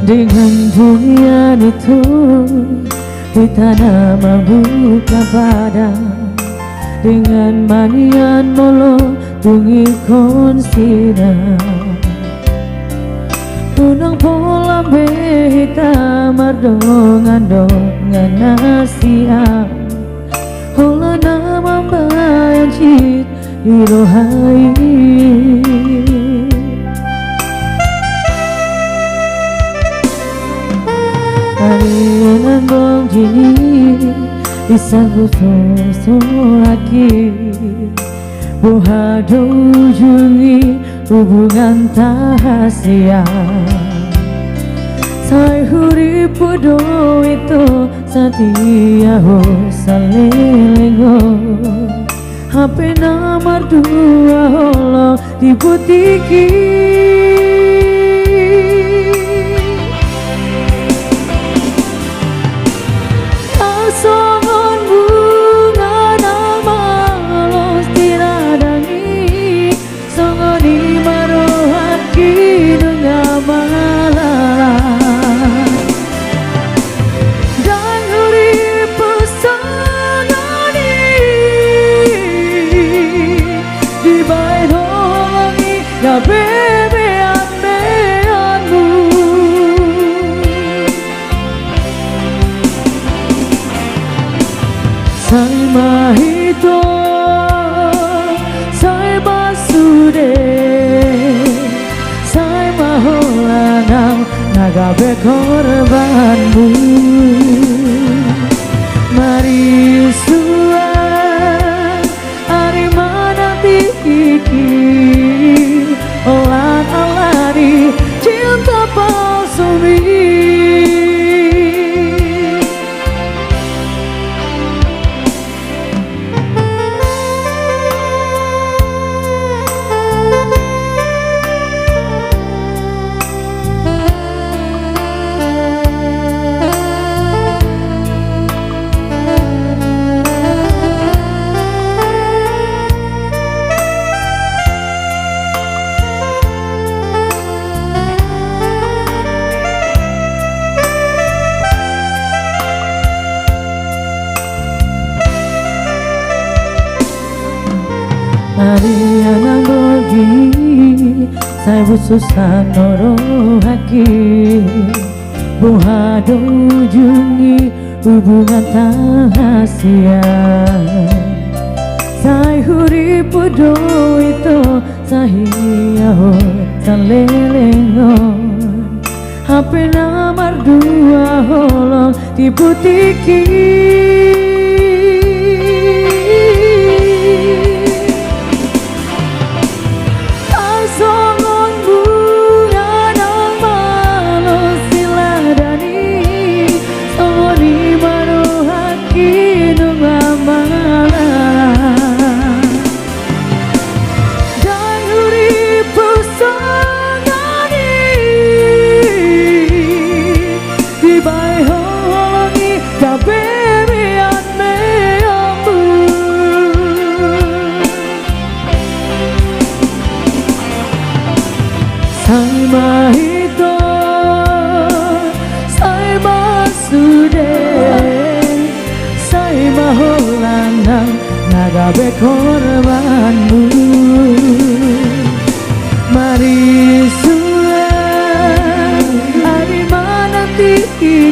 Dengan dunia itu kita nama buka padang. Dengan manian molo tungi konsida Unang pola behita mardongan dongan nasia Hola nama bayan cit irohai Arianan bong jini Isang gusto lagi Buhado ujungi hubungan rahasia Saya huri podo itu setia ho salelengo HP nomor 2 holo di butiki Songon bunga nama los tiradangi Songoni marohaki dengan malala Dan huri pesangani Di bait hongi ya bebean beanmu Sai mahito, sai basude, sai maholanang nagabe korbanmu. Mari sua, ari mana tiki, olan alari cinta palsu Ariana bogi saya susah noro haki Buhado ujungi hubungan rahasia Saya huri podo itu saya ho salelengon HP nomor 2 holo di butiki Songon bunga nama los tiladani Songoni marohaki dengan malala Dan huri pesangani Di bai hongi ya bebean meambu Sai mahito, sai basude, sai maholanang nagabe korbanmu. Mari sua, ari mana tiki